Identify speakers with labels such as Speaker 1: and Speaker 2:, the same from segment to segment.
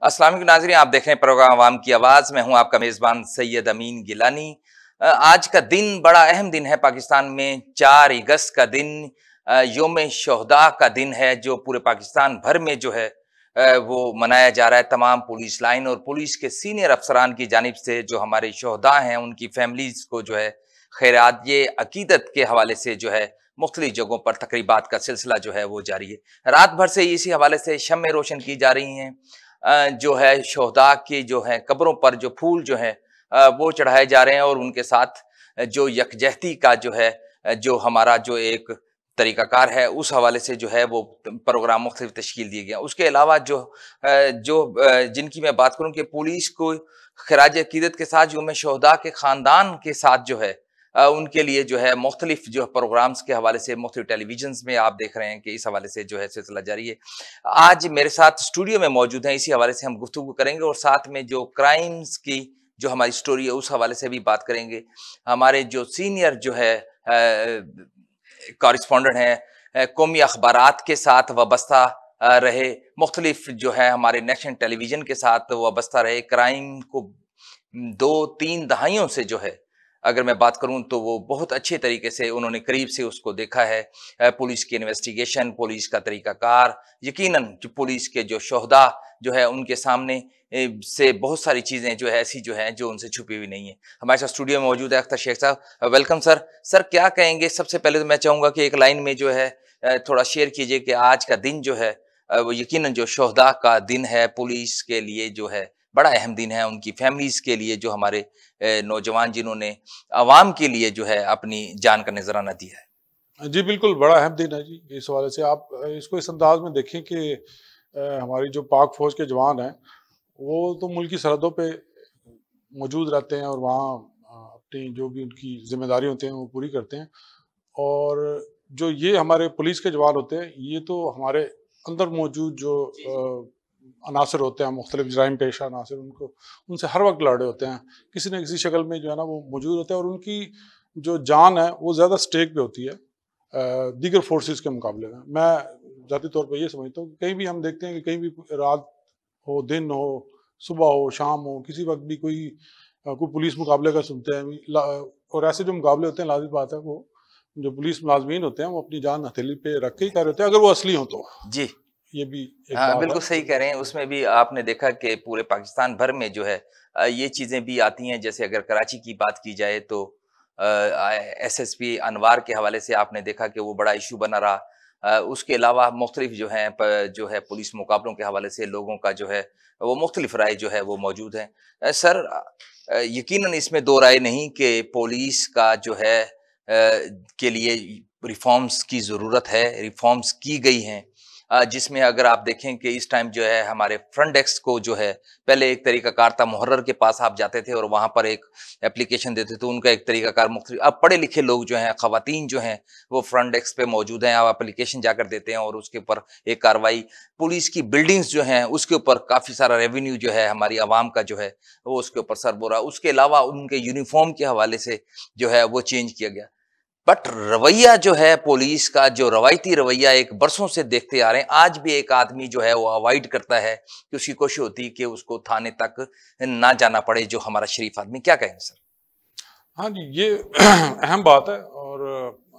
Speaker 1: अस्सलाम वालेकुम नाज़रीन, आप देख रहे हैं प्रोग्राम अवाम की आवाज़। मैं हूं आपका मेज़बान सैयद अमीन गिलानी। आज का दिन बड़ा अहम दिन है पाकिस्तान में। 4 अगस्त का दिन यौम शोहदा का दिन है, जो पूरे पाकिस्तान भर में जो है वो मनाया जा रहा है। तमाम पुलिस लाइन और पुलिस के सीनियर अफसरान की जानिब से जो हमारे शोहदा हैं उनकी फैमिलीज़ को जो है खैरात, ये अकीदत के हवाले से जो है मुख्तलिफ जगहों पर तकरीबात का सिलसिला जो है वो जारी है। रात भर से इसी हवाले से शम्में रोशन की जा रही हैं। जो है शोहदा की जो है कब्रों पर जो फूल जो है वो चढ़ाए जा रहे हैं और उनके साथ जो यकजहती का जो है जो हमारा जो एक तरीकाकार है उस हवाले से जो है वो प्रोग्राम मुख्तलिफ तश्कील दिए गए हैं। उसके अलावा जिनकी मैं बात करूं कि पुलिस को खराज अकीदत के साथ यौम शोहदा के ख़ानदान के साथ जो है उनके लिए जो है मुख्तलिफ जो प्रोग्राम्स के हवाले से मुख्तलिफ टेलीविजन्स में आप देख रहे हैं कि इस हवाले से जो है सिलसिला जारी है। आज मेरे साथ स्टूडियो में मौजूद हैं, इसी हवाले से हम गुफ्तगू करेंगे और साथ में जो क्राइम्स की जो हमारी स्टोरी है उस हवाले से भी बात करेंगे। हमारे जो सीनियर जो है कॉरेस्पॉन्डेंट हैं कौमी अखबारात के साथ वाबस्ता रहे, मुख्तलिफ जो है हमारे नेशनल टेलीविजन के साथ वाबस्ता रहे, क्राइम को 2-3 दहाइयों से जो है अगर मैं बात करूं तो वो बहुत अच्छे तरीके से उन्होंने करीब से उसको देखा है। पुलिस की इन्वेस्टिगेशन, पुलिस का तरीकाकार, यकीनन जो पुलिस के जो शोहदा जो है उनके सामने से बहुत सारी चीज़ें जो है ऐसी जो हैं जो उनसे छुपी हुई नहीं है। हमारे साथ स्टूडियो में मौजूद है अख्तर शेख साहब। Welcome sir. सर क्या कहेंगे? सबसे पहले तो मैं चाहूँगा कि एक लाइन में जो है थोड़ा शेयर कीजिए कि आज का दिन जो है वो यकीनन जो शोहदा का दिन है, पुलिस के लिए जो है बड़ा अहम दिन है, उनकी फैमिलीज़ के लिए, जो हमारे नौजवान जिन्होंने अवाम के लिए जो है अपनी जान का नजराना दिया है।
Speaker 2: जी बिल्कुल, बड़ा अहम दिन है जी। इस हवाले से आप इसको इस अंदाज में देखें कि हमारी जो पाक फ़ौज के जवान हैं, वो तो मुल्क की सरहदों पे मौजूद रहते हैं और वहाँ अपनी जो भी उनकी ज़िम्मेदारी होती हैं, वो पूरी करते हैं। और जो ये हमारे पुलिस के जवान होते हैं, ये तो हमारे अंदर मौजूद जो अनासर होते हैं, मुख्तलिफ जराइम पेशा अनासर, उनको उनसे हर वक्त लड़े होते हैं। किसी न किसी शक्ल में जो है ना वो मौजूद होते हैं और उनकी जो जान है वो ज़्यादा स्टेक पे होती है दीगर फोर्सेस के मुकाबले में। मैं ज़ाती तौर पर ये समझता हूँ कि कहीं भी हम देखते हैं कि कहीं भी रात हो, दिन हो, सुबह हो, शाम हो, किसी वक्त भी कोई पुलिस मुकाबले का सुनते हैं और ऐसे जो मुकाबले होते हैं, लाज़िम बात है वो जो पुलिस मुलाजमीन होते हैं वो अपनी जान हथेली पे रख के ही कर रहे होते हैं, अगर वो असली हो तो।
Speaker 1: जी।
Speaker 2: ये भी एक
Speaker 1: हाँ,
Speaker 2: बात है।
Speaker 1: बिल्कुल सही कह रहे हैं। उसमें भी आपने देखा कि पूरे पाकिस्तान भर में जो है ये चीज़ें भी आती हैं। जैसे अगर कराची की बात की जाए तो एसएसपी अनवार के हवाले से आपने देखा कि वो बड़ा इश्यू बना रहा। उसके अलावा मुख्तलिफ जो है पुलिस मुकाबलों के हवाले से लोगों का जो है वो मुख्तलिफ राय जो है वो मौजूद है। सर यकीनन इसमें 2 राय नहीं कि पुलिस का जो है के लिए रिफ़ॉर्म्स की ज़रूरत है, रिफ़ॉर्म्स की गई हैं। जिसमें अगर आप देखें कि इस टाइम जो है हमारे फ्रंट डेस्क को जो है पहले एक तरीकाकार था, मुहर्रर के पास आप जाते थे और वहाँ पर एक एप्लीकेशन देते थे, उनका एक तरीकाकार मुख्तलिफ। अब पढ़े लिखे लोग जो हैं, ख़वातीन जो हैं, वो फ्रंट डेस्क पे मौजूद हैं, आप एप्लीकेशन जाकर देते हैं और उसके ऊपर एक कार्रवाई। पुलिस की बिल्डिंग्स जो हैं, उसके ऊपर काफ़ी सारा रेवेन्यू जो है हमारी आवाम का जो है, वो उसके ऊपर सर्व हो रहा है। उसके अलावा उनके यूनिफ़ॉर्म के हवाले से जो है वो चेंज किया गया। बट रवैया जो है पुलिस का, जो रवायती रवैया एक बरसों से देखते आ रहे हैं, आज भी एक आदमी जो है वो अवॉइड करता है कि उसकी कोशिश होती है कि उसको थाने तक ना जाना पड़े, जो हमारा शरीफ आदमी। क्या कहेंगे सर?
Speaker 2: हाँ जी, ये अहम बात है। और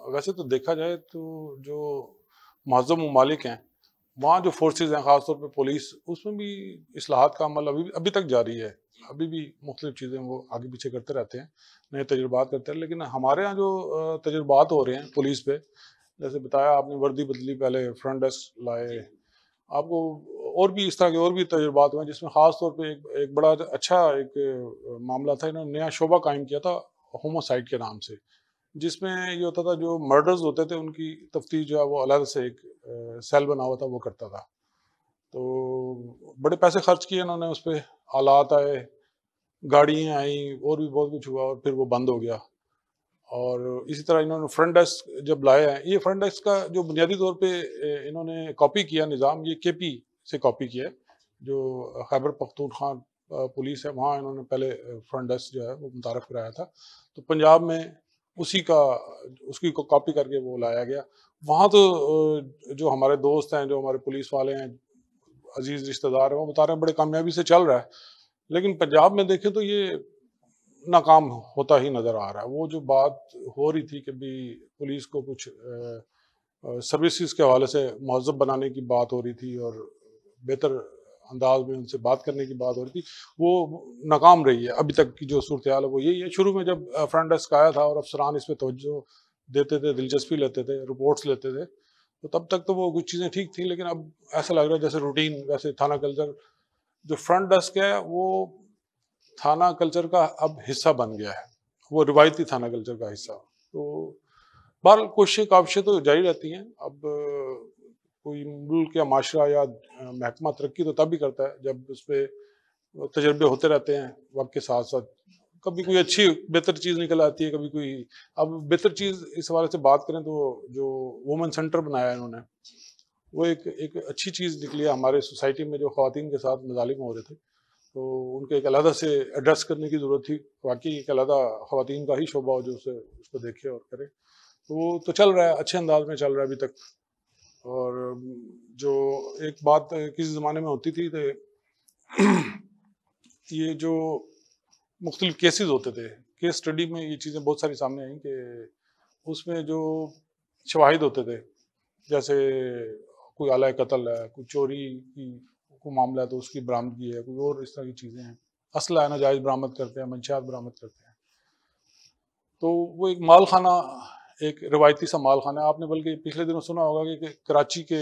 Speaker 2: वैसे तो देखा जाए तो जो मुअज़्ज़म ममालिक हैं, वहाँ जो फोर्सेस हैं, ख़ास तौर पे पुलिस, उसमें भी इस्लाहात का अमल अभी अभी तक जारी है। अभी भी मुख्तलिफ चीज़ें वो आगे पीछे करते रहते हैं, नए तजुर्बात करते हैं। लेकिन हमारे यहाँ जो तजुर्बात हो रहे हैं पुलिस पे, जैसे बताया आपने, वर्दी बदली, पहले फ्रंट डेस्क लाए, आपको और भी इस तरह के और भी तजुर्बात हुए हैं, जिसमें ख़ास तौर पे एक बड़ा अच्छा एक मामला था। इन्होंने नया शोबा कायम किया था होमोसाइड के नाम से, जिसमें ये होता था जो मर्डर्स होते थे उनकी तफ्तीश जो है वो अलग से एक सेल बना हुआ था, वो करता था। तो बड़े पैसे खर्च किए इन्होंने उस पे, आलात आए, गाड़ियाँ आई और भी बहुत कुछ हुआ और फिर वो बंद हो गया। और इसी तरह इन्होंने फ्रंट डेस्क जब लाया है, ये फ्रंट डेस्क का जो बुनियादी तौर पे इन्होंने कॉपी किया निज़ाम, ये केपी से कॉपी किया है, जो खैबर पख्तूनख्वा पुलिस है, वहाँ इन्होंने पहले फ्रंट डेस्क जो है वो मुतारफ़ कराया था। तो पंजाब में उसी का उसकी को कॉपी करके वो लाया गया। वहाँ तो जो हमारे दोस्त हैं, जो हमारे पुलिस वाले हैं, अजीज रिश्तेदार हैं वो बता रहे हैं बड़े कामयाबी से चल रहा है, लेकिन पंजाब में देखें तो ये नाकाम होता ही नजर आ रहा है। वो जो बात हो रही थी कि भी पुलिस को कुछ सर्विसेज के हवाले से महज़ब बनाने की बात हो रही थी और बेहतर अंदाज में उनसे बात करने की बात हो रही थी, वो नाकाम रही है। अभी तक की जो सूरत हाल है वो यही है। शुरू में जब फ्रंट डेस्क आया था और अफसरान इस पर तवज्जो देते थे, दिलचस्पी लेते थे, रिपोर्ट्स लेते थे, तो तब तक तो वो कुछ चीज़ें ठीक थी, लेकिन अब ऐसा लग रहा है जैसे रूटीन, वैसे थाना कल्चर जो फ्रंट डेस्क है वो थाना कल्चर का अब हिस्सा बन गया है, वो रिवायती थाना कल्चर का हिस्सा। तो बहरहाल कोशिशें काविशें तो जारी रहती हैं। अब कोई मुल्क या माशरा या महकमा तरक्की तो तब भी करता है जब उस पर तजर्बे होते रहते हैं वक्त के साथ साथ। कभी कोई अच्छी बेहतर चीज़ निकल आती है, कभी कोई। अब बेहतर चीज़ इस हवाले से बात करें तो जो वुमेन सेंटर बनाया है इन्होंने, वो एक अच्छी चीज़ निकली है। हमारे सोसाइटी में जो ख़वातीन के साथ मज़ालिम हो रहे थे, तो उनको एक अलहदा से एड्रेस करने की ज़रूरत थी। वाकई एक अलहदा ख़वातीन का ही शोबा हो जो उसे उसको देखे और करे। तो वो तो चल रहा है, अच्छे अंदाज में चल रहा है अभी तक। और जो एक बात किसी ज़माने में होती थी तो ये जो मुख्तलिफ केसेस होते थे, केस स्टडी में ये चीज़ें बहुत सारी सामने आई कि उसमें जो शवाहिद होते थे, जैसे कोई आला कत्ल है, कोई चोरी की को मामला है तो उसकी बरामदगी है, कोई और इस तरह की चीज़ें हैं, असला है नाजायज़ बरामद करते हैं, मंशियात बरामद करते हैं। तो वो एक माल खाना, एक रिवायती सा माल खाना है। आपने बल्कि पिछले दिनों सुना होगा कि कराची के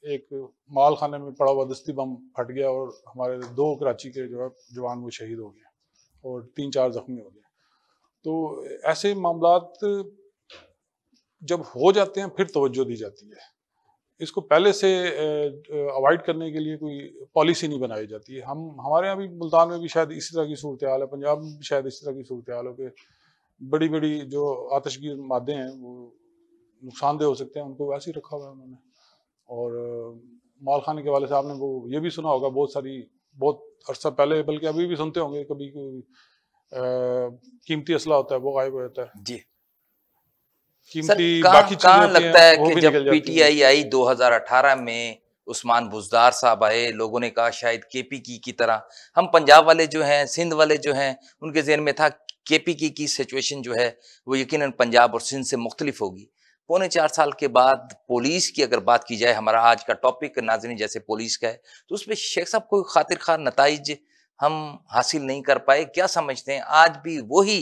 Speaker 2: एक माल खाने में पड़ा हुआ दस्ती बम फट गया और हमारे 2 कराची के जो है जवान वो शहीद हो गए और 3-4 जख्मी हो गए। तो ऐसे मामलात जब हो जाते हैं फिर तवज्जो दी जाती है। इसको पहले से अवॉइड करने के लिए कोई पॉलिसी नहीं बनाई जाती है। हमारे यहाँ भी मुल्तान में भी शायद इसी तरह की सूरत हाल है, पंजाब में भी शायद इसी तरह की सूरत हाल हो कि बड़ी बड़ी जो आतिशगीर मादे हैं वो नुकसानदेह हो सकते हैं, उनको वैसे ही रखा हुआ है उन्होंने। और माल खाने के वाले साहब ने वो ये भी सुना होगा बहुत अरसा पहले, बल्कि अभी भी सुनते होंगे, कभी कोई कीमती असला होता है वो गायब हो जाता है,
Speaker 1: जी सर,
Speaker 2: कीमती
Speaker 1: कहाँ
Speaker 2: बाकी चीजें
Speaker 1: कहाँ
Speaker 2: होती हैं
Speaker 1: लगता है
Speaker 2: वो
Speaker 1: कि
Speaker 2: भी
Speaker 1: जब
Speaker 2: निकल जाती हैं।
Speaker 1: पीटीआई आई 2018 में, उस्मान बुज़दार साहब आए, लोगों ने कहा शायद केपी की तरह। हम पंजाब वाले जो हैं, सिंध वाले जो हैं, उनके ज़हन में था केपी की सिचुएशन जो है वो यकीनन पंजाब और सिंध से मुख्तलिफ होगी। पौने 4 साल के बाद पुलिस की अगर बात की जाए, हमारा आज का टॉपिक नाज़रीन जैसे पुलिस का है, तो उसमें शेख साहब कोई खातिर ख़ार नताइज हम हासिल नहीं कर पाए। क्या समझते हैं आज भी वही,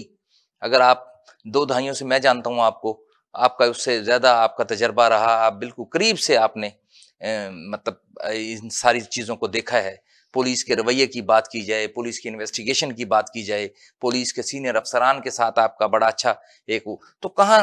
Speaker 1: अगर आप 2 दहाइयों से, मैं जानता हूँ आपको, आपका उससे ज़्यादा आपका तजर्बा रहा, आप बिल्कुल करीब से आपने मतलब इन सारी चीज़ों को देखा है। पुलिस के रवैये की बात की जाए, पुलिस की इन्वेस्टिगेशन की बात की जाए, पुलिस के सीनियर अफसरान के साथ आपका बड़ा अच्छा एक वो, तो कहाँ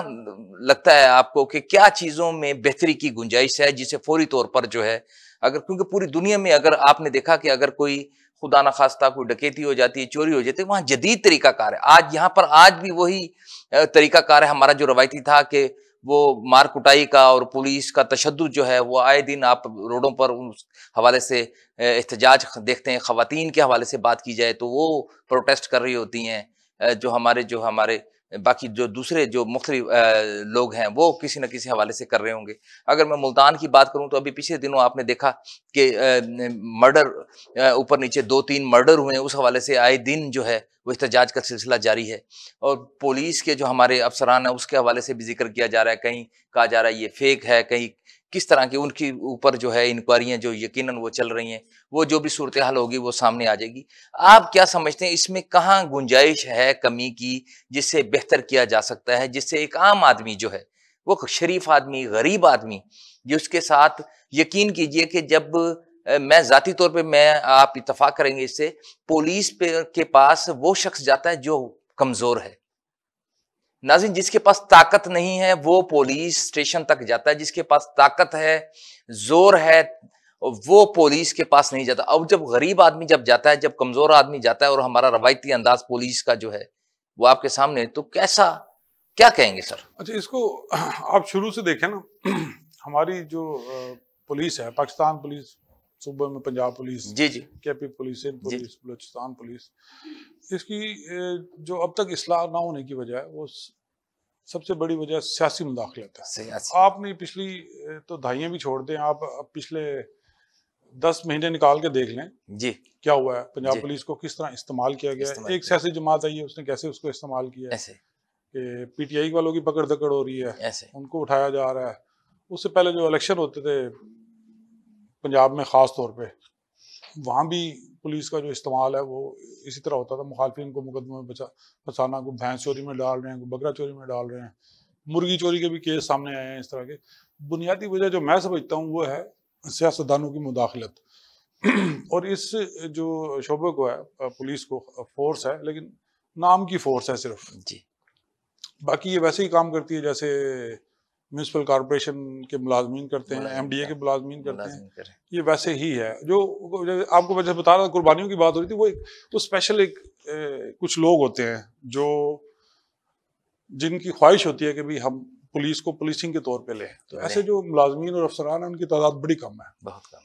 Speaker 1: लगता है आपको कि क्या चीज़ों में बेहतरी की गुंजाइश है जिसे फौरी तौर पर जो है, अगर, क्योंकि पूरी दुनिया में अगर आपने देखा कि अगर कोई खुदा न खास्ता कोई डकैती हो जाती है, चोरी हो जाती है, वहाँ जदीद तरीकाकार है। आज यहाँ पर आज भी वही तरीकाकार है हमारा जो रवायती था कि वो मार कुटाई का और पुलिस का तशद्दुद जो है वो आए दिन आप रोडों पर उस हवाले से एहतजाज देखते हैं। खवातीन के हवाले से बात की जाए तो वो प्रोटेस्ट कर रही होती हैं। जो हमारे बाकी जो दूसरे जो मुख्तलिफ लोग हैं वो किसी न किसी हवाले से कर रहे होंगे। अगर मैं मुल्तान की बात करूँ तो अभी पिछले दिनों आपने देखा कि मर्डर, ऊपर नीचे 2-3 मर्डर हुए, उस हवाले से आए दिन जो है वो एहतजाज का सिलसिला जारी है। और पुलिस के जो हमारे अफसरान हैं उसके हवाले से भी जिक्र किया जा रहा है, कहीं कहा जा रहा है ये फेक है, कहीं किस तरह की उनकी ऊपर जो है इंक्वायरियां जो यकीनन वो चल रही हैं, वो जो भी सूरत हाल होगी वो सामने आ जाएगी। आप क्या समझते हैं इसमें कहाँ गुंजाइश है कमी की, जिससे बेहतर किया जा सकता है, जिससे एक आम आदमी जो है वो शरीफ आदमी, गरीब आदमी, जिसके साथ यकीन कीजिए कि जब मैं ज़ाती तौर पे, मैं आप इत्तेफाक करेंगे इससे, पुलिस पे के पास वो शख्स जाता है जो कमज़ोर है। नाज़रीन, जिसके पास ताकत नहीं है वो पुलिस स्टेशन तक जाता है, जिसके पास ताकत है, ज़ोर है, वो पुलिस के पास नहीं जाता। अब जब गरीब आदमी जब जाता है, जब कमज़ोर आदमी जाता है और हमारा रवायती अंदाज़ पुलिस का जो है वो आपके सामने है, तो कैसा, क्या कहेंगे सर?
Speaker 2: अच्छा, इसको आप शुरू से देखें ना, हमारी जो पुलिस है, पाकिस्तान पुलिस, सूबे में पंजाब पुलिस,
Speaker 1: जी, जी।
Speaker 2: केपी पुलिस, सिंध
Speaker 1: जी।
Speaker 2: पुलिस, बलूचिस्तान पुलिस, इसकी जो अब तक इस्लाह ना होने की वजह है, वो सबसे बड़ी वजह सियासी मुदाखलत है।
Speaker 1: सियासी।
Speaker 2: आपने पिछली तो दहाइयाँ भी छोड़ दें, आप पिछले 10 महीने निकाल के देख लें
Speaker 1: जी,
Speaker 2: क्या हुआ है, पंजाब
Speaker 1: जी,
Speaker 2: पुलिस को किस तरह इस्तेमाल किया गया है।
Speaker 1: इस्तेमाल
Speaker 2: एक
Speaker 1: किया।
Speaker 2: सियासी जमात आई है, उसने कैसे उसको इस्तेमाल किया है
Speaker 1: ऐसे,
Speaker 2: कि पीटीआई वालों की पकड़ दकड़ हो रही है,
Speaker 1: ऐसे।
Speaker 2: उनको उठाया जा रहा है। उससे पहले जो इलेक्शन होते थे पंजाब में ख़ास तौर पे, वहाँ भी पुलिस का जो इस्तेमाल है वो इसी तरह होता था। मुखालफिन को मुकदमे में फंसाना, को भैंस चोरी में डाल रहे हैं, को बकरा चोरी में डाल रहे हैं, मुर्गी चोरी के भी केस सामने आए हैं इस तरह के। बुनियादी वजह जो मैं समझता हूँ वो है सियासतदानों की मुदाखलत। और इस जो शोबे को है पुलिस को फोर्स है, लेकिन नाम की फोर्स है सिर्फ।
Speaker 1: जी,
Speaker 2: बाकी ये वैसे ही काम करती है जैसे म्यूनसिपल कॉरपोरेशन के मुलाजमीन करते हैं,
Speaker 1: मुलाज़िम
Speaker 2: एमडीए
Speaker 1: का
Speaker 2: के मुलाजमीन करते हैं।
Speaker 1: मुलाज़िम करें।
Speaker 2: ये वैसे ही है। जो आपको मैं जैसे बता रहा था, कुर्बानियों की बात हो रही थी, वो स्पेशल एक कुछ लोग होते हैं जो जिनकी ख्वाहिश होती है कि भाई हम पुलिस को पुलिसिंग के तौर पे लें। तो
Speaker 1: ले
Speaker 2: ऐसे जो मुलाजमीन और अफसरान हैं उनकी तादाद बड़ी कम है।
Speaker 1: बहुत कम।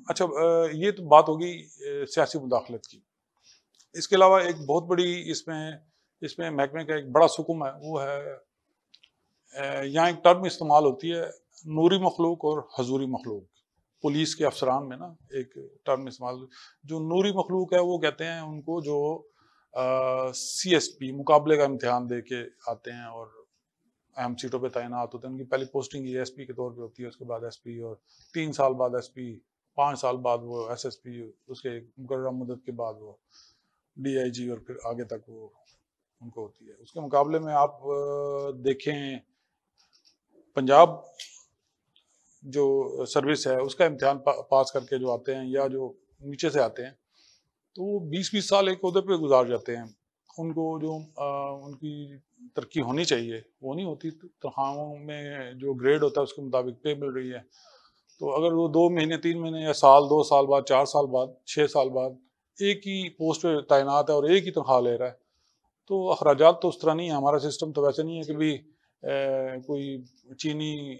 Speaker 2: अच्छा, ये तो बात होगी सियासी मुदाखलत की। इसके अलावा एक बहुत बड़ी इसमें इसमें महकमे का एक बड़ा सुकुम है, वो है यहाँ एक टर्म इस्तेमाल होती है, नूरी मखलूक और हजूरी मखलूक। पुलिस के अफसरान में ना एक टर्म इस्तेमाल, जो नूरी मखलूक है वो कहते हैं उनको जो सीएसपी मुकाबले का इम्तिहान दे के आते हैं और अहम सीटों पे तैनात होते हैं। उनकी पहली पोस्टिंग एएसपी के तौर पे होती है, उसके बाद एसपी, और 3 साल बाद एसपी, 5 साल बाद वो एसएसपी, उसके मुकर्रर मुद्दत के बाद वो डीआईजी, और फिर आगे तक वो उनको होती है। उसके मुकाबले में आप देखें पंजाब जो सर्विस है उसका इम्तिहान पास करके जो आते हैं या जो नीचे से आते हैं, तो वो 20-20 साल एक ओहदे पे गुजार जाते हैं। उनको जो उनकी तरक्की होनी चाहिए वो नहीं होती। तनख्वाहों में जो ग्रेड होता है उसके मुताबिक पे मिल रही है। तो अगर वो 2 महीने 3 महीने या साल 2 साल बाद 4 साल बाद 6 साल बाद एक ही पोस्ट पे तैनात है और एक ही तनख्वाह ले रहा है, तो अखराजात तो उस तरह नहीं है। हमारा सिस्टम तो वैसे नहीं है कि भाई कोई चीनी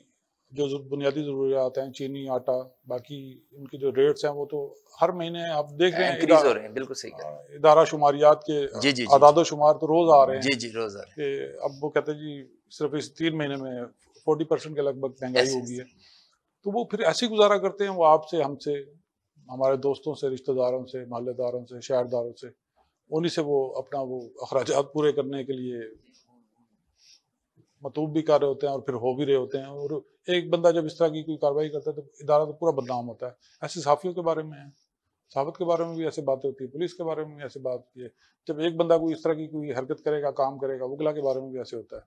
Speaker 2: जो बुनियादी ज़रूरियात हैं, चीनी, आटा, बाकी उनके जो रेट्स हैं वो तो हर महीने आप देख रहे हैं।
Speaker 1: इंक्रीज़ हो रहे हैं, बिल्कुल सही कह रहे हैं।
Speaker 2: इदारा शुमारियात के
Speaker 1: जी, जी, जी, जी।
Speaker 2: आदाद शुमार तो रोज़ आ रहे हैं
Speaker 1: जी, जी, रोज़ आ रहे हैं।
Speaker 2: कि अब वो कहते हैं जी सिर्फ इस 3 महीने में 40% के लगभग महंगाई हो
Speaker 1: ऐसे,
Speaker 2: गई
Speaker 1: ऐसे।
Speaker 2: है। तो वो फिर ऐसे ही गुजारा करते हैं, वो आपसे, हमसे, हमारे दोस्तों से, रिश्तेदारों से, मोहल्लेदारों से, शहरदारों से, उन्हीं से वो अपना वो अखराजात पूरे करने के लिए मतूब भी कर रहे होते हैं और फिर हो भी रहे होते हैं। और एक बंदा जब इस तरह की कोई कार्रवाई करता है तो इदारा तो पूरा बदनाम होता है। ऐसे सहाफ़ियों के बारे में है, सहाफ़त के बारे में भी ऐसे बातें होती है, पुलिस के बारे में भी ऐसे बात होती है। जब एक बंदा कोई इस तरह की कोई हरकत करेगा, काम करेगा, वकला के बारे में भी ऐसे होता है,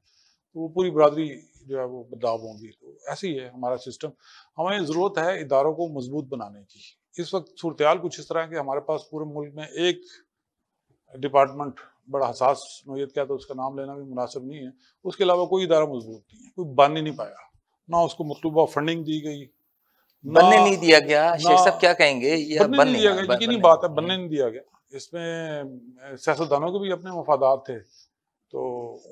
Speaker 2: तो वो पूरी बरादरी जो है वो बदनाम होगी। तो ऐसे ही है हमारा सिस्टम। हमें ज़रूरत है इदारों को मजबूत बनाने की। इस वक्त सूरत हाल कुछ इस तरह है कि हमारे पास पूरे मुल्क में एक डिपार्टमेंट बड़ा हसास नोयत का है, तो उसका नाम लेना भी मुनासिब नहीं है। उसके अलावा कोई इदारा मजबूत नहीं है, कोई बन ही नहीं पाया। ना उसको मतलूबा फंडिंग दी गई, ना
Speaker 1: बनने नहीं दिया गया,
Speaker 2: ना
Speaker 1: शेख साहब क्या कहेंगे? या
Speaker 2: बनने
Speaker 1: बन
Speaker 2: नहीं
Speaker 1: नहीं
Speaker 2: दिया
Speaker 1: हाँ,
Speaker 2: गया।
Speaker 1: ब
Speaker 2: यकीनी
Speaker 1: बनने
Speaker 2: बात है,
Speaker 1: हुँ,
Speaker 2: बनने नहीं दिया गया। इसमें सियासतदानों के भी अपने मफादात थे, तो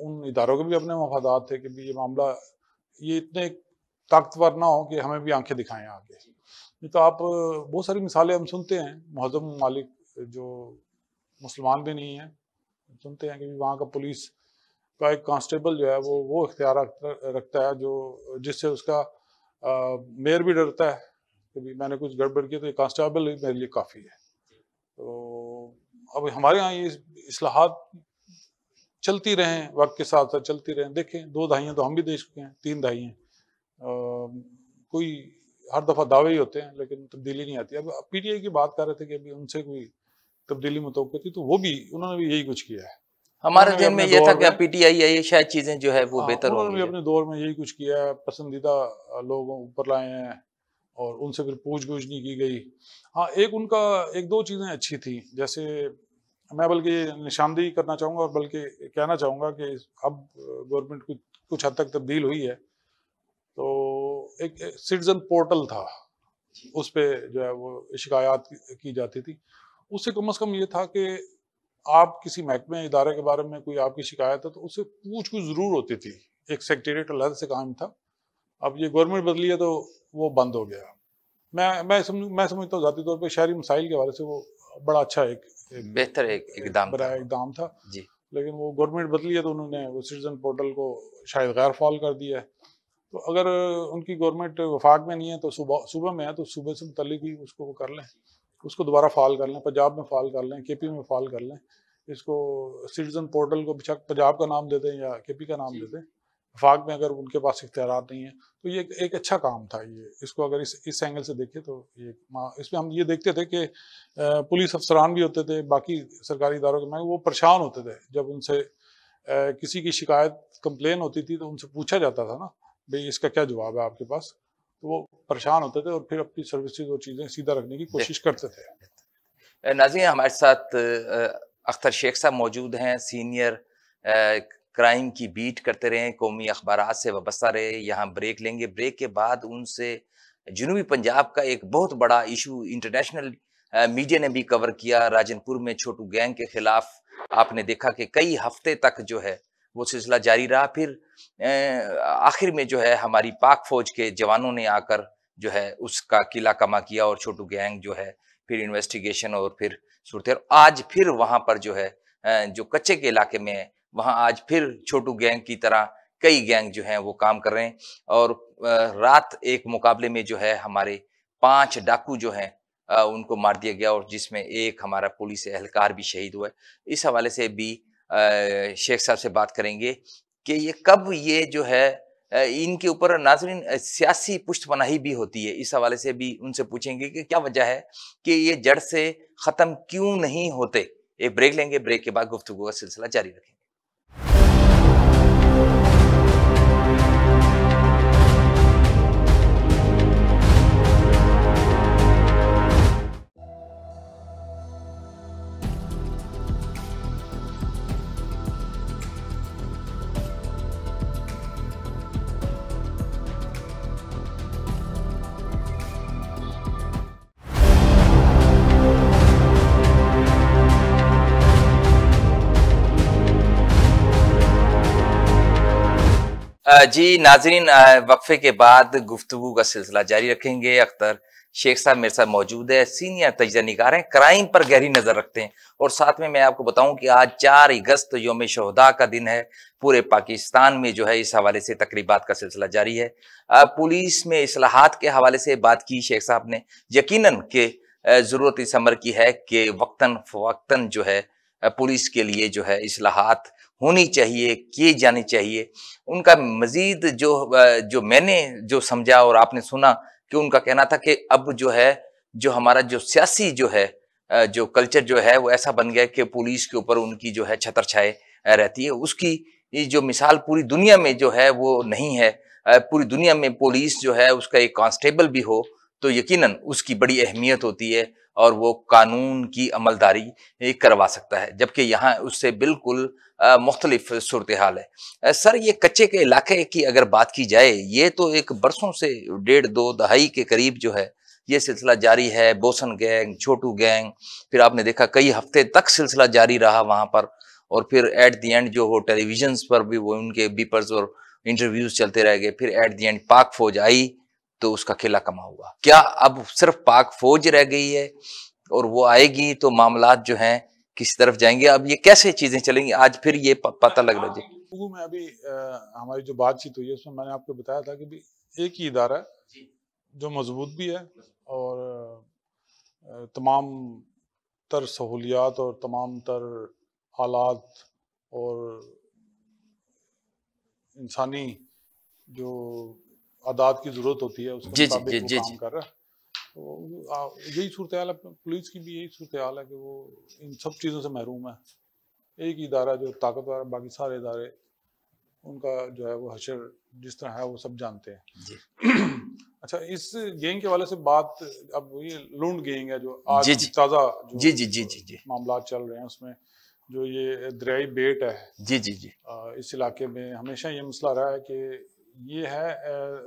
Speaker 2: उन इदारों के भी अपने मफादात थे कि भी ये मामला ये इतने ताकतवर ना हो कि हमें भी आंखें दिखाएं आगे। नहीं तो आप बहुत सारी मिसालें हम सुनते हैं, मुहज़्ज़म ममालिक जो मुसलमान भी नहीं है, सुनते हैं कि वहाँ का पुलिस का एक कांस्टेबल जो है वो इख्तियार रखता है जो जिससे उसका मेयर भी डरता है कि भी मैंने कुछ गड़बड़ की तो ये कांस्टेबल ही मेरे लिए काफ़ी है। तो अब हमारे यहाँ ये इस्लाहात चलती रहें, वक्त के साथ साथ चलती रहें। देखें 2 दहाइयाँ तो हम भी दे चुके हैं, 3 दहाइयाँ। कोई हर दफ़ा दावे ही होते हैं लेकिन तब्दीली नहीं आती। अब पीटीआई की बात कर रहे थे कि अभी उनसे कोई तब्दीली मुतवक्किल थी, तो वो भी उन्होंने भी यही कुछ किया है।
Speaker 1: हमारे
Speaker 2: उन्होंने भी
Speaker 1: ज़हन में
Speaker 2: अपने
Speaker 1: ये था
Speaker 2: दौर
Speaker 1: कि
Speaker 2: में
Speaker 1: पीटीआई है, ये शायद चीज़ें जो है वो बेहतर
Speaker 2: उन्होंने
Speaker 1: होंगी
Speaker 2: भी
Speaker 1: जब
Speaker 2: अपने दौर में यही कुछ किया है। पसंदीदा लोग ऊपर लाए हैं और उनसे फिर पूछ-गूछ नहीं की गई। हाँ, एक उनका 1-2 चीज़ें अच्छी थी, जैसे मैं बल्कि निशानदेही करना चाहूँगा और बल्कि कहना चाहूँगा कि अब गवर्नमेंट कुछ हद तक तब्दील हुई है। तो एक सिटीज़न पोर्टल था, उस पे जो है वो शिकायत की जाती थी। उससे कम से कम ये था कि आप किसी महकमे इदारे के बारे में कोई आपकी शिकायत है तो उससे पूछ-गूछ ज़रूर होती थी। एक सेक्रेटेरिएट अलग से कायम था। अब ये गवर्नमेंट बदली है तो वो बंद हो गया। मैं समझता हूँ ज़ाती तौर पे शहरी मसाइल के हवाले से वो बड़ा अच्छा एक एक
Speaker 1: बेहतर एक
Speaker 2: एक
Speaker 1: इक़दाम था
Speaker 2: बड़ा
Speaker 1: वो।
Speaker 2: इक़दाम था।
Speaker 1: जी,
Speaker 2: लेकिन वो गवर्नमेंट बदली है तो उन्होंने वो सिटीज़न पोर्टल को शायद गैर फ़ाल कर दिया है। तो अगर उनकी गवर्नमेंट वफाक में नहीं है तो सूबे में है तो सूबे से मुतल्लिक ही उसको वो कर लें, उसको दोबारा फाल कर लें, पंजाब में फाल कर लें, केपी में फाल कर लें। इसको सिटीजन पोर्टल को बेशक पंजाब का नाम दे दें या केपी का नाम दे दें, वफाक में अगर उनके पास इख्तियारात नहीं है तो ये एक अच्छा काम था। ये इसको अगर इस एंगल से देखें तो ये इसमें हम ये देखते थे कि पुलिस अफसरान भी होते थे, बाकी सरकारी इदारों के, वो परेशान होते थे जब उनसे किसी की शिकायत कंप्लेन होती थी तो उनसे पूछा जाता था ना, भाई इसका क्या जवाब है आपके पास, तो वो परेशान होते थे और फिर अपनी सर्विसेज और चीज़ें सीधा रखने की कोशिश करते थे।
Speaker 1: नाज़रीन, हमारे साथ अख्तर शेख साहब मौजूद हैं, सीनियर क्राइम की बीट करते रहे, कौमी अखबारात से वाबस्ता रहे। यहाँ ब्रेक लेंगे, ब्रेक के बाद उनसे जनूबी पंजाब का एक बहुत बड़ा इशू इंटरनेशनल मीडिया ने भी कवर किया। राजनपुर में छोटू गैंग के खिलाफ आपने देखा कि कई हफ्ते तक जो है वो सिलसिला जारी रहा। फिर आखिर में जो है हमारी पाक फौज के जवानों ने आकर जो है उसका किला कमा किया और छोटू गैंग जो है फिर इन्वेस्टिगेशन और फिर सूरत आज फिर वहां पर जो है जो कच्चे के इलाके में है वहां आज फिर छोटू गैंग की तरह कई गैंग जो हैं वो काम कर रहे हैं। और रात एक मुकाबले में जो है हमारे 5 डाकू जो हैं उनको मार दिया गया और जिसमें एक हमारा पुलिस एहलकार भी शहीद हुआ है। इस हवाले से भी शेख साहब से बात करेंगे कि ये कब ये जो है इनके ऊपर नाज़रीन सियासी पुष्टपनाही भी होती है। इस हवाले से भी उनसे पूछेंगे कि क्या वजह है कि ये जड़ से ख़त्म क्यों नहीं होते। एक ब्रेक लेंगे, ब्रेक के बाद गुफ्तगू का सिलसिला जारी रखेंगे। जी नाज़रीन, वक्फे के बाद गुफ्तगू का सिलसिला जारी रखेंगे। अख्तर शेख साहब मेरे साथ मौजूद है, सीनियर तजज़िया निगार हैं, क्राइम पर गहरी नज़र रखते हैं। और साथ में मैं आपको बताऊं कि आज 4 अगस्त यौम शोहदा का दिन है। पूरे पाकिस्तान में जो है इस हवाले से तकरीबात का सिलसिला जारी है। पुलिस में इस्लाहात के हवाले से बात की शेख साहब ने। यकीनन के ज़रूरत इस अमर की है कि वक्तन फ़वक्तन जो है पुलिस के लिए जो है इस्लाहात होनी चाहिए, किए जाने चाहिए। उनका मज़ीद जो मैंने जो समझा और आपने सुना कि उनका कहना था कि अब जो है, जो हमारा जो सियासी जो है जो कल्चर जो है वो ऐसा बन गया है कि पुलिस के ऊपर उनकी जो है छत्र छाए रहती है। उसकी ये जो मिसाल पूरी दुनिया में जो है वो नहीं है। पूरी दुनिया में पुलिस जो है उसका एक कांस्टेबल भी हो तो यकीनन उसकी बड़ी अहमियत होती है और वो कानून की अमलदारी करवा सकता है, जबकि यहाँ उससे बिल्कुल मुख्तलिफ सूरत हाल है। सर, ये कच्चे के इलाके की अगर बात की जाए, ये तो एक बरसों से 1.5-2 दहाई के करीब जो है ये सिलसिला जारी है। बोसन गैंग, छोटू गैंग, फिर आपने देखा कई हफ्ते तक सिलसिला जारी रहा वहां पर। और फिर एट द एंड जो वो टेलीविजन पर भी वो उनके बीपर्स और इंटरव्यूज चलते रह गए। फिर एट द एंड पाक फौज आई तो उसका किला कमा हुआ। क्या अब सिर्फ पाक फौज रह गई है और वो आएगी तो मामलात जो हैं किसी तरफ जाएंगे? अब ये कैसे चीजें चलेंगी, आज फिर ये पता लग रहा है जी।
Speaker 2: गुफ्तगू में अभी हमारी जो बातचीत हुई है उसमें मैंने आपको बताया था कि भी एक ही इदारा है जो मजबूत भी है और तमाम तर सहूलियात और तमाम तर आलात और इंसानी जो आदात की ज़रूरत होती है उसके
Speaker 1: जी जी
Speaker 2: मुताबिक
Speaker 1: जी
Speaker 2: वो
Speaker 1: जी
Speaker 2: काम
Speaker 1: जी।
Speaker 2: कर रहा है। तो यही सूरत हाल है, पुलिस की भी यही सूरत हाल है कि वो इन सब चीज़ों से महरूम है। एक ही इदारा जो ताकतवर है, बाकी सारे इदारे उनका जो है वो हशर जिस तरह है वो सब जानते हैं।
Speaker 1: जी
Speaker 2: अच्छा, इस गैंग के वाले से बात, अब ये लूंड गैंग है जो आज
Speaker 1: जी
Speaker 2: की
Speaker 1: जी
Speaker 2: ताज़ा
Speaker 1: जी
Speaker 2: जो
Speaker 1: जी जी जी जी
Speaker 2: मामला चल रहे हैं उसमें जो ये दरियाई बेट है,
Speaker 1: जी जी जी
Speaker 2: इस इलाके में हमेशा ये मसला रहा है कि ये है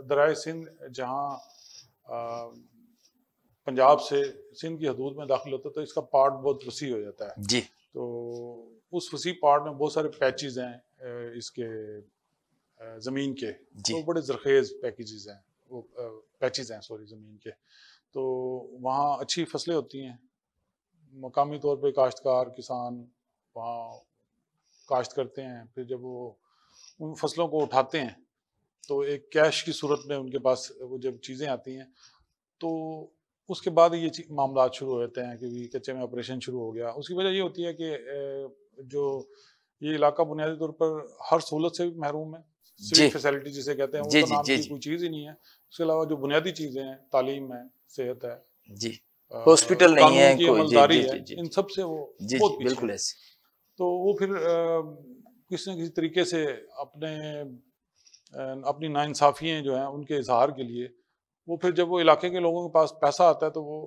Speaker 2: दरियाई सिंध जहाँ पंजाब से सिंध की हदूद में दाखिल होता है तो इसका पार्ट बहुत वसी हो जाता है।
Speaker 1: जी
Speaker 2: तो उस वसी पार्ट में बहुत सारे पैचेस हैं इसके ज़मीन के,
Speaker 1: जी
Speaker 2: तो बड़े ज़रखेज़ पैकेजेस हैं वो, पैचेस हैं सॉरी ज़मीन के। तो वहाँ अच्छी फसलें होती हैं, मकामी तौर पे काश्तकार किसान वहाँ काश्त करते हैं। फिर जब वो उन फसलों को उठाते हैं तो एक कैश की सूरत में उनके पास वो जब चीज़ें आती हैं, तो उसके बाद ये मामलात शुरू हो जाते हैं कि भी कच्चे में ऑपरेशन शुरू हो गया। उसकी वजह ये होती है कि जो ये इलाका बुनियादी तौर पर हर सहूलत से भी महरूम है।
Speaker 1: जी,
Speaker 2: सिविक फैसिलिटी जिसे कहते हैं, वो
Speaker 1: जी,
Speaker 2: तो
Speaker 1: जी,
Speaker 2: नाम
Speaker 1: जी,
Speaker 2: की
Speaker 1: जी,
Speaker 2: कोई चीज़ ही नहीं है। उसके अलावा जो बुनियादी चीज़ें हैं, तालीम है, सेहत है,
Speaker 1: जी। हॉस्पिटल नहीं है
Speaker 2: कानून की
Speaker 1: कोई, जी,
Speaker 2: अमलदारी
Speaker 1: जी,
Speaker 2: है,
Speaker 1: जी, जी,
Speaker 2: इन
Speaker 1: जी,
Speaker 2: सब से वो
Speaker 1: जी,
Speaker 2: बहुत
Speaker 1: जी,
Speaker 2: पीछे
Speaker 1: बिल्कुल
Speaker 2: हैं।
Speaker 1: ऐसे।
Speaker 2: तो वो फिर किसी न किसी तरीके से अपने अपनी नाइंसाफ़ियाँ जो हैं उनके इज़हार के लिए, वो फिर जब वो इलाके के लोगों के पास पैसा आता है तो वो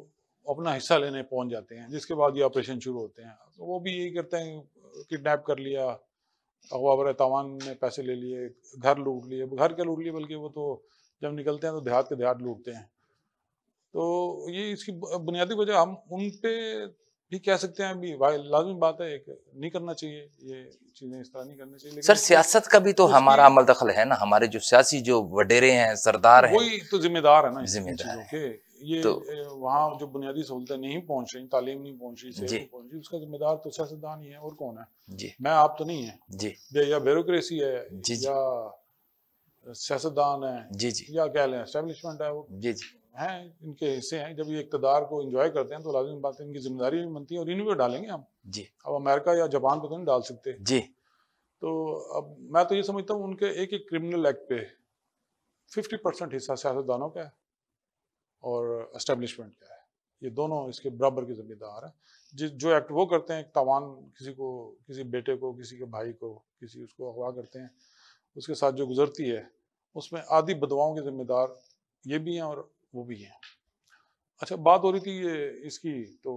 Speaker 2: अपना हिस्सा लेने पहुँच जाते हैं, जिसके बाद ये ऑपरेशन शुरू होते हैं। तो वो भी यही करते हैं, किडनैप कर लिया, अगवा बर तावान में पैसे ले लिए, घर लूट लिए, घर क्या लूट लिए बल्कि वो तो जब निकलते हैं तो देहात के देहात लूटते हैं। तो ये इसकी बुनियादी वजह हम उन पे भी कह सकते हैं, अभी भाई लाज़मी बात है, एक नहीं करना चाहिए, ये चीज़ें इस तरह नहीं करनी चाहिए,
Speaker 1: सर
Speaker 2: लेकिन उसके
Speaker 1: सियासत का भी तो
Speaker 2: उसकी
Speaker 1: हमारा अमल दखल है ना, हमारे जो सियासी जो वडेरे हैं, सरदार हैं,
Speaker 2: वही तो ज़िम्मेदार है ना इन
Speaker 1: ज़िम्मेदार
Speaker 2: चीज़ों
Speaker 1: हैं।
Speaker 2: के। ये
Speaker 1: तो
Speaker 2: वहाँ जो बुनियादी सहूलतें नहीं पहुँच रही, तालीम नहीं पहुँच रही, सेहत
Speaker 1: जी,
Speaker 2: नहीं पहुँच रही, उसका ज़िम्मेदार तो सियासतदान ही है, और कौन है?
Speaker 1: जी,
Speaker 2: मैं आप तो नहीं है।
Speaker 1: जी,
Speaker 2: या ब्यूरोक्रेसी है,
Speaker 1: जी, जी,
Speaker 2: या सियासतदान है,
Speaker 1: जी, जी,
Speaker 2: या कह लें एस्टेब्लिशमेंट है, वो
Speaker 1: जी, जी,
Speaker 2: हैं, इनके हिस्से हैं। जब ये इक़्तिदार को एन्जॉय करते हैं तो लाज़िमी बात है इनकी ज़िम्मेदारी भी बनती है, और इन्हीं पे डालेंगे हम।
Speaker 1: जी,
Speaker 2: अब अमेरिका या जापान पे तो नहीं डाल सकते।
Speaker 1: जी,
Speaker 2: तो अब मैं तो ये समझता हूँ उनके एक-एक क्रिमिनल एक्ट पे 50% हिस्सा सियासतदानों का है और एस्टेब्लिशमेंट का है। ये दोनों इसके बराबर के ज़िम्मेदार हैं। जो एक्ट वो करते हैं, तावान किसी को, किसी बेटे को, किसी के भाई को, किसी उसको अगवा करते हैं, उसके साथ जो गुज़रती है, उसमें आधी बदवाओं के ज़िम्मेदार ये भी हैं और वो भी हैं। अच्छा, बात हो रही थी ये इसकी, तो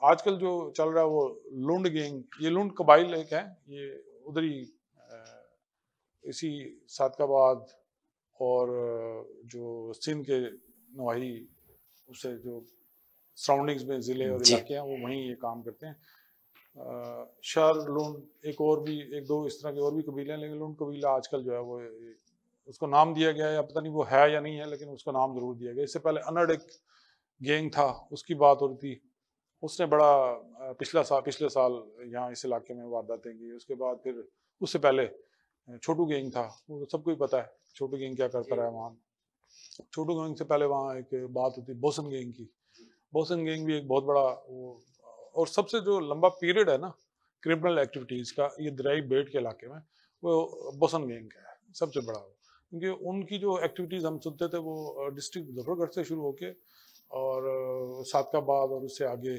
Speaker 2: आजकल जो चल रहा है वो लुंड गैंग, ये लुंड कबाइल एक है, ये उधर ही इसी सादकाबाद और जो सिंध के नवाही, उससे जो सराउंडिंग्स में ज़िले और
Speaker 1: जी,
Speaker 2: इलाके हैं, वो वहीं ये काम करते हैं। शर, लुंड, एक और भी, एक दो इस तरह के और भी कबीले हैं, लेकिन लुंड कबीला आजकल जो है वो उसको नाम दिया गया है, या पता नहीं वो है या नहीं है, लेकिन उसका नाम ज़रूर दिया गया। इससे पहले अनड एक गैंग था, उसकी बात हो रही थी। उसने बड़ा पिछले साल यहाँ इस इलाके में वारदातें की। उसके बाद फिर उससे पहले छोटू गैंग था, वो तो सबको ही पता है छोटू गैंग क्या करता रहा है वहाँ। छोटू गैंग से पहले वहाँ एक बात होती बोसन गैंग की। बोसन गैंग भी एक बहुत बड़ा वो, और सबसे जो लंबा पीरियड है ना क्रिमिनल एक्टिविटीज़ का, ये दरियाई बेट के इलाके में, वो बोसन गैंग का है सबसे बड़ा। क्योंकि उनकी जो एक्टिविटीज़ हम सुनते थे वो डिस्ट्रिक्ट मुजफ्फरगढ़ से शुरू होके और सादकाबाद और उससे आगे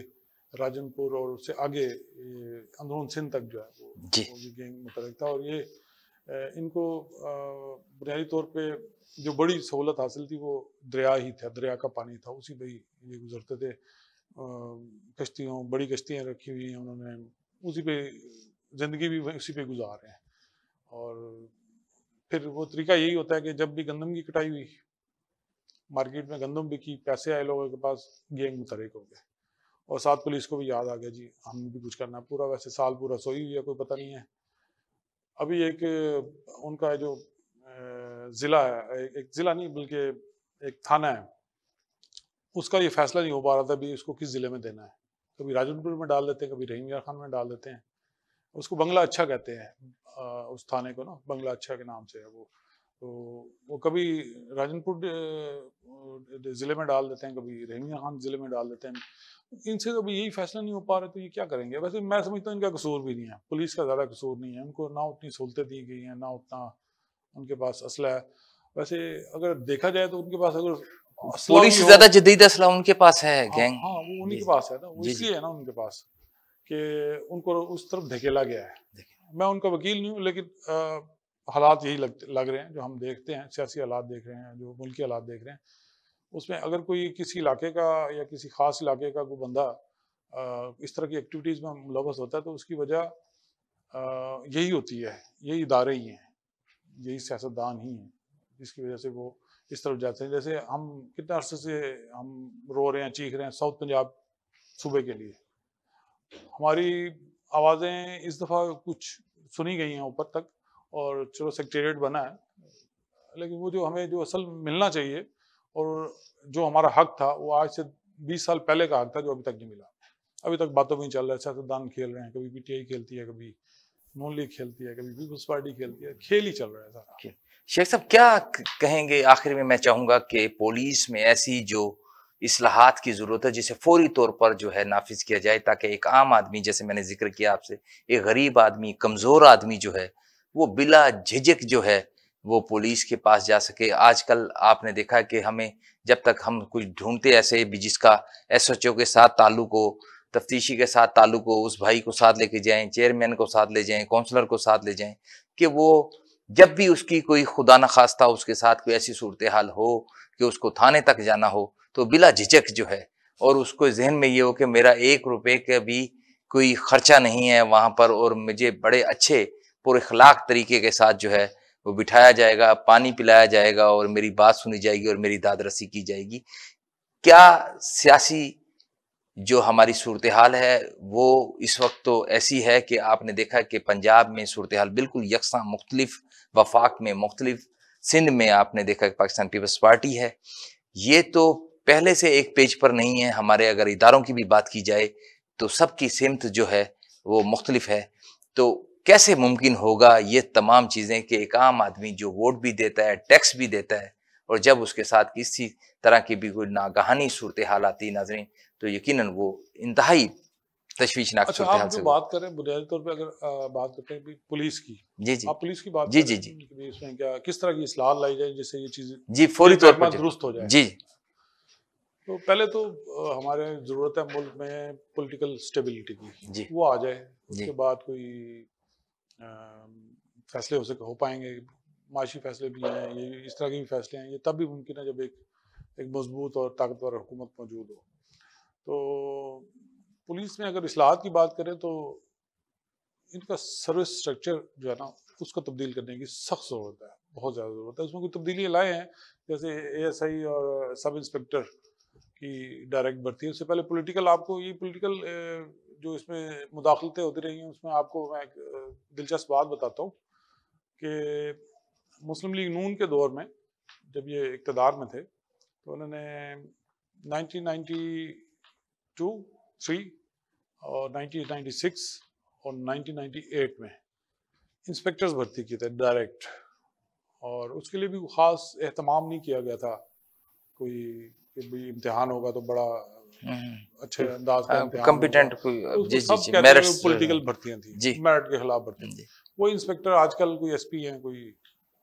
Speaker 2: राजनपुर और उससे आगे ये अंदरून सिंध तक जो है
Speaker 1: जी,
Speaker 2: वो ये गैंग मुतलक था। और ये इनको बुनियादी तौर पे जो बड़ी सहूलत हासिल थी वो दरिया ही था, दरिया का पानी था, उसी पे ही ये गुजरते थे। कश्तियों, बड़ी कश्तियाँ रखी हुई हैं उन्होंने, उसी पे ज़िंदगी भी उसी पे गुजार रहे हैं। और फिर वो तरीका यही होता है कि जब भी गंदम की कटाई हुई, मार्केट में गंदम बिकी, पैसे आए लोगों के पास, गैंग मुतहरिक हो गए। और साथ पुलिस को भी याद आ गया जी हमें भी कुछ करना है। पूरा वैसे साल पूरा सोई हुई है, कोई पता नहीं है। अभी एक उनका जो ज़िला है, एक ज़िला नहीं बल्कि एक थाना है, उसका ये फैसला नहीं हो पा रहा था भी इसको किस ज़िले में देना है। कभी राजनपुर में डाल देते हैं, कभी रहीम खान में डाल देते हैं। उसको बंगला अच्छा कहते हैं, उस थाने को ना बंगला अच्छा के नाम से है वो। तो वो कभी राजनपुर ज़िले में डाल देते हैं, कभी रहीम खान ज़िले में डाल देते हैं। इनसे तो अभी यही फैसला नहीं हो पा रहा, तो ये क्या करेंगे? वैसे मैं समझता हूँ इनका कसूर भी नहीं है, पुलिस का ज़्यादा कसूर नहीं है। उनको ना उतनी सहूलतें दी गई हैं, ना उतना उनके पास असला है। वैसे अगर देखा जाए तो उनके पास अगर असला
Speaker 1: पुलिस
Speaker 2: भी
Speaker 1: से
Speaker 2: हो,
Speaker 1: ज़्यादा जदीद असला उनके पास है,
Speaker 2: हाँ,
Speaker 1: गैंग।
Speaker 2: हाँ, वो उन्हीं
Speaker 1: जी,
Speaker 2: के
Speaker 1: जी,
Speaker 2: पास है ना, वो
Speaker 1: जी, जी,
Speaker 2: इसलिए है ना उनके पास कि उनको उस तरफ धकेला गया है।
Speaker 1: देखिए,
Speaker 2: मैं उनका वकील नहीं हूँ, लेकिन हालात यही लग रहे हैं जो हम देखते हैं, सियासी हालात देख रहे हैं, जो मुल्की हालात देख रहे हैं। उसमें अगर कोई किसी इलाके का या किसी ख़ास इलाके का कोई बंदा इस तरह की एक्टिविटीज़ में मुलव्वस होता है, तो उसकी वजह यही होती है, यही इदारे ही हैं, यही सियासतदान ही हैं, जिसकी वजह से वो इस तरफ जाते हैं। जैसे हम कितने अरसे से हम रो रहे हैं, चीख रहे हैं साउथ पंजाब सूबे के लिए। हमारी आवाज़ें इस दफ़ा कुछ सुनी गई हैं ऊपर तक, और चलो सेक्रेटेरिएट बना है, लेकिन वो जो हमें जो असल मिलना चाहिए और जो हमारा हक था, वो आज से 20 साल पहले का हक था, जो अभी तक नहीं मिला। अभी तक बातों में ही चल रहा है, सियासतदान खेल रहे हैं, कभी पीटीआई खेलती है, कभी नून लीग खेलती है, कभी पीपल्स पार्टी खेलती है, खेल ही चल रहा है सारा।
Speaker 1: शेख साहब क्या कहेंगे आखिर में? मैं चाहूंगा कि पुलिस में ऐसी जो इस्लाहात की जरूरत है जिसे फौरी तौर पर जो है नाफिज किया जाए, ताकि एक आम आदमी, जैसे मैंने जिक्र किया आपसे, एक गरीब आदमी, कमजोर आदमी जो है वो बिला झिझक जो है वो पुलिस के पास जा सके। आजकल आपने देखा कि हमें जब तक हम कुछ ढूंढते ऐसे भी जिसका एसएचओ के साथ ताल्लुक हो, तफ्तीशी के साथ ताल्लुक हो, उस भाई को साथ लेके जाएं, चेयरमैन को साथ ले जाएं, काउंसलर को साथ ले जाएं, कि वो जब भी उसकी कोई खुदा न खास्ता उसके साथ कोई ऐसी सूरत हाल हो कि उसको थाने तक जाना हो, तो बिला झिझक जो है, और उसको जहन में ये हो कि मेरा 1 रुपए का भी कोई खर्चा नहीं है वहां पर, और मुझे बड़े अच्छे पुरखलाक तरीके के साथ जो है वो बिठाया जाएगा, पानी पिलाया जाएगा और मेरी बात सुनी जाएगी और मेरी दाद रसी की जाएगी। क्या सियासी जो हमारी सूरत हाल है वो इस वक्त तो ऐसी है कि आपने देखा कि पंजाब में सूरत हाल बिल्कुल यकसा मुख्तलिफ, वफाक में मुख्तलिफ, सिंध में आपने देखा कि पाकिस्तान पीपल्स पार्टी है। ये तो पहले से एक पेज पर नहीं है। हमारे अगर इदारों की भी बात की जाए तो सबकी सिमत जो है वो मुख्तलिफ है। तो कैसे मुमकिन होगा ये तमाम चीज़ें कि एक आम आदमी जो वोट भी देता है, टैक्स भी देता है, और जब उसके साथ किसी तरह की भी कोई नागहानी सूरत हाल आती है नाज़रीन, तो यकीनन वो इंतहाई तशवीशनाक
Speaker 2: अच्छा,
Speaker 1: सूरत हाल
Speaker 2: आप
Speaker 1: से
Speaker 2: जो
Speaker 1: वो।
Speaker 2: बात कर रहे हैं बुनियादी तौर पे, अगर बात करते हैं भी पुलिस की,
Speaker 1: जी, जी।
Speaker 2: आप पुलिस की बात
Speaker 1: जी,
Speaker 2: कर
Speaker 1: जी,
Speaker 2: रहे
Speaker 1: जी।
Speaker 2: हैं कि भी इसमें क्या किस तरह की इस्लाह लाई जाए जिससे ये चीज़,
Speaker 1: जी,
Speaker 2: ये
Speaker 1: फौरी तौर पर
Speaker 2: महकमा
Speaker 1: जो।
Speaker 2: दुरुस्त हो जाए।
Speaker 1: जी,
Speaker 2: तो पहले तो हमारे ज़रूरत है मुल्क में पॉलिटिकल स्टेबिलिटी की,
Speaker 1: जी,
Speaker 2: वो आ जाए।
Speaker 1: जी।
Speaker 2: उसके बाद कोई अ, फैसले हो पाएंगे। माशी फैसले भी हैं, ये इस तरह के भी फैसले हैं, ये तब भी मुमकिन है जब एक मजबूत और ताकतवर हुकूमत मौजूद हो। तो पुलिस में अगर इस्लाहात की बात करें तो इनका सर्विस स्ट्रक्चर जो है ना, उसको तब्दील करने की सख्त ज़रूरत है, बहुत ज़्यादा ज़रूरत है। उसमें कुछ तब्दीली लाए हैं, जैसे एएसआई और सब इंस्पेक्टर की डायरेक्ट भर्ती है। उससे पहले पॉलिटिकल, आपको ये पॉलिटिकल जो इसमें मुदाखलतें होती रही हैं, उसमें आपको मैं एक दिलचस्प बात बताता हूँ कि मुस्लिम लीग नून के दौर में जब ये इक़्तिदार में थे, तो उन्होंने 1992, 3 और 1996 और 1998 में इंस्पेक्टर्स भर्ती किए थे डायरेक्ट, और उसके लिए भी ख़ास एहतमाम नहीं किया गया था कोई कि भाई इम्तिहान होगा तो बड़ा अच्छे अंदाज का इम्तिहान होगा।
Speaker 1: कॉम्पिटेंट कोई।
Speaker 2: तो उसको
Speaker 1: जी, जी,
Speaker 2: सब
Speaker 1: जी,
Speaker 2: कहते थे वो
Speaker 1: मेरिट्स जो है।
Speaker 2: पॉलिटिकल भर्तियां थी,
Speaker 1: जी,
Speaker 2: मेरिट के खिलाफ भर्तियां थी।
Speaker 1: जी।
Speaker 2: वो इंस्पेक्टर आजकल कोई एसपी हैं, कोई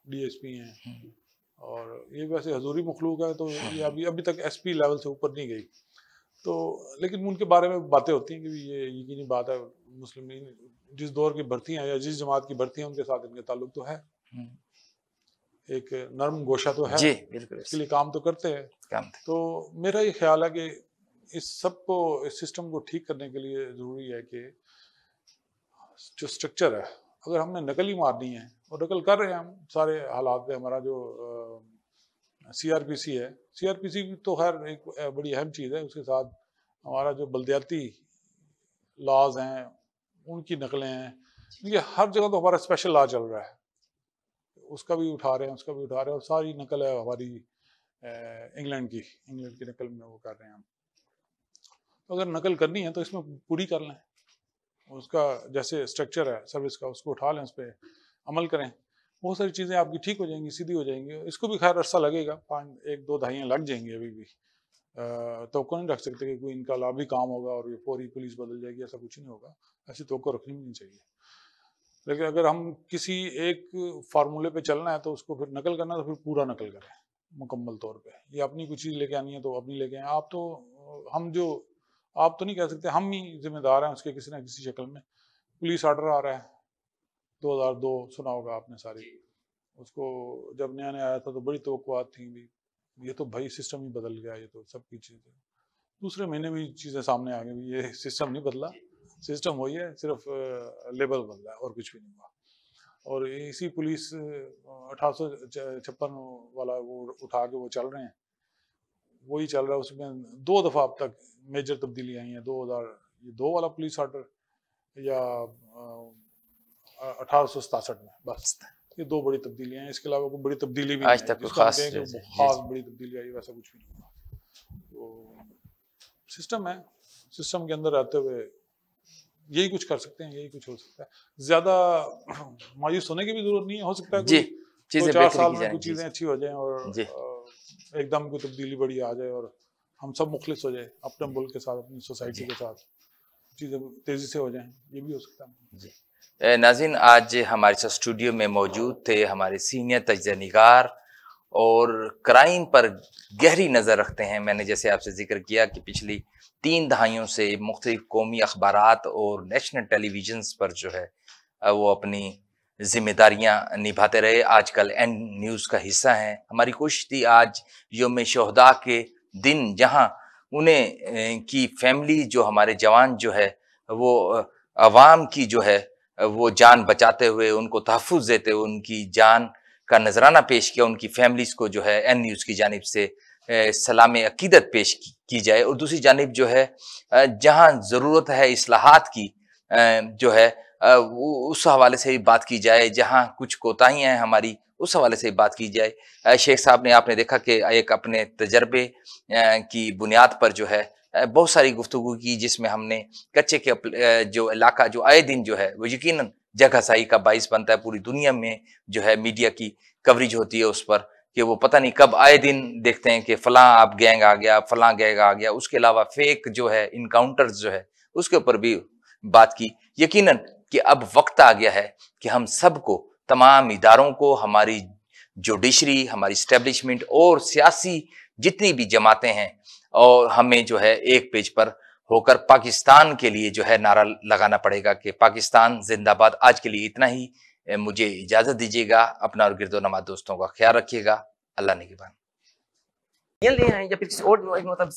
Speaker 2: डीएसपी हैं, और ये वैसे हजूरी मखलूक है, तो ये अभी अभी तक एसपी लेवल से ऊपर नहीं गई। तो लेकिन उनके बारे में बातें होती हैं कि ये यकीनी बात है, मुस्लिम लीग जिस दौर की भर्ती हैं या जिस जमात की भर्ती हैं उनके साथ इनके ताल्लुक तो है, एक नरम गोशा तो है,
Speaker 1: जी, बिल्कुल
Speaker 2: इसके लिए काम तो करते हैं।
Speaker 1: काम था।
Speaker 2: तो मेरा ये ख्याल है कि इस सब को, इस सिस्टम को ठीक करने के लिए ज़रूरी है कि जो स्ट्रक्चर है, अगर हमने नकल ही मारनी है, और नकल कर रहे हैं हम सारे हालात में, हमारा जो सीआरपीसी है, सीआरपीसी तो खैर एक बड़ी अहम चीज़ है, उसके साथ हमारा जो बल्दियाती लॉज हैं उनकी नकलें हैं, ये हर जगह तो हमारा स्पेशल लॉ चल रहा है, उसका भी उठा रहे हैं, उसका भी उठा रहे हैं, और सारी नकल है हमारी इंग्लैंड की नकल में वो कर रहे हैं हम। तो अगर नकल करनी है तो इसमें पूरी कर लें, उसका जैसे स्ट्रक्चर है सर्विस का, उसको उठा लें, उस पर अमल करें, बहुत सारी चीज़ें आपकी ठीक हो जाएंगी, सीधी हो जाएंगी। इसको भी खैर अरसा लगेगा, 1-2 दहाइयाँ लग जाएंगी अभी भी। तो नहीं रख सकते कि कोई इनकलाबी काम होगा और ये पूरी पुलिस बदल जाएगी, ऐसा कुछ नहीं होगा, ऐसी तो रखनी भी नहीं चाहिए। लेकिन अगर हम किसी एक फार्मूले पे चलना है तो उसको फिर नकल करना, तो फिर पूरा नकल करें मुकम्मल तौर पे। ये अपनी कुछ चीज़ लेके आनी है तो अपनी लेके आए। आप तो आप तो नहीं कह सकते, हम ही जिम्मेदार हैं उसके किसी ना किसी शक्ल में। पुलिस ऑर्डर आ रहा है 2002, सुना होगा आपने सारी, उसको जब नया नया आया था तो बड़ी तवक्कुआत थी भी, ये तो भाई सिस्टम ही बदल गया, ये तो सबकी चीज़ें। दूसरे महीने में चीज़ें सामने आ गई, ये सिस्टम नहीं बदला, सिस्टम वही है, सिर्फ लेबल बदला है और कुछ भी नहीं हुआ। और इसी पुलिस 1856 वाला वो उठा के वो चल रहे हैं, वही चल रहा है। उसमें 2 दफ़ा अब तक मेजर तब्दीली आई हैं, 2002 वाला पुलिस ऑर्डर या 1867 में, बस ये 2 बड़ी तब्दीलियां हैं। इसके अलावा कोई बड़ी तब्दीली भी नहीं
Speaker 1: आज
Speaker 2: है
Speaker 1: तक कोई
Speaker 2: जिसको हम
Speaker 1: खास।
Speaker 2: कहें
Speaker 1: जी,
Speaker 2: कि
Speaker 1: जी,
Speaker 2: खास
Speaker 1: जी।
Speaker 2: बड़ी तब्दीली आई, वैसा कुछ भी नहीं हुआ। तो सिस्टम है, सिस्टम के अंदर रहते हुए यही कुछ कर सकते हैं, यही कुछ हो सकता है। ज़्यादा मायूस होने की भी ज़रूरत नहीं है। हो सकता है
Speaker 1: जी।
Speaker 2: कोई दो चार साल में कुछ चीजें अच्छी हो जाएं और
Speaker 1: जी
Speaker 2: एकदम कोई तब्दीली बड़ी आ जाए और हम सब मुखलिस हो जाए अपने मुल्क के साथ, अपनी सोसाइटी के साथ, चीजें तेजी से हो जाएं, ये भी हो सकता है
Speaker 1: जी। नाज़रीन, आज हमारे साथ स्टूडियो में मौजूद थे हमारे सीनियर तज्ज़िया-निगार और क्राइम पर गहरी नज़र रखते हैं। मैंने जैसे आपसे ज़िक्र किया कि पिछली 3 दहाइयों से मुख्तलिफ कौमी अखबारात और नेशनल टेलीविजन्स पर जो है वो अपनी ज़िम्मेदारियाँ निभाते रहे, आजकल एन न्यूज़ का हिस्सा हैं। हमारी कोशिश थी आज यौम शुहदा के दिन जहाँ उन्हें की फैमिली जो हमारे जवान जो है वो अवाम की जो है वो जान बचाते हुए उनको तहफ़्फ़ुज़ देते हुए उनकी जान का नजराना पेश किया, उनकी फैमिलीज़ को जो है एन न्यूज़ की जानिब से सलाम अकीदत पेश की जाए और दूसरी जानिब जो है जहाँ ज़रूरत है इस्लाहात की जो है उस हवाले से भी बात की जाए, जहाँ कुछ कोताहियाँ हैं हमारी उस हवाले से भी बात की जाए। शेख साहब ने आपने देखा कि एक अपने तजर्बे की बुनियाद पर जो है बहुत सारी गुफ्तगू की, जिसमें हमने कच्चे के जो इलाका जो आए दिन जो है वो यकीनन जगहसाई का बाइस बनता है। पूरी दुनिया में जो है मीडिया की कवरेज होती है उस पर कि वो पता नहीं कब आए दिन देखते हैं कि फलां आप गैंग आ गया, फलां गैंग आ गया। उसके अलावा फेक जो है इनकाउंटर्स जो है उसके ऊपर भी बात की। यकीनन कि अब वक्त आ गया है कि हम सबको, तमाम इदारों को, हमारी जुडिशरी, हमारी स्टैब्लिशमेंट और सियासी जितनी भी जमातें हैं और हमें जो है एक पेज पर होकर पाकिस्तान के लिए जो है नारा लगाना पड़ेगा कि पाकिस्तान जिंदाबाद। आज के लिए इतना ही, मुझे इजाजत दीजिएगा। अपना और गिरदो नमा दोस्तों का ख्याल रखिएगा। अल्लाह निगहबान।
Speaker 3: या फिर किसी और मतलब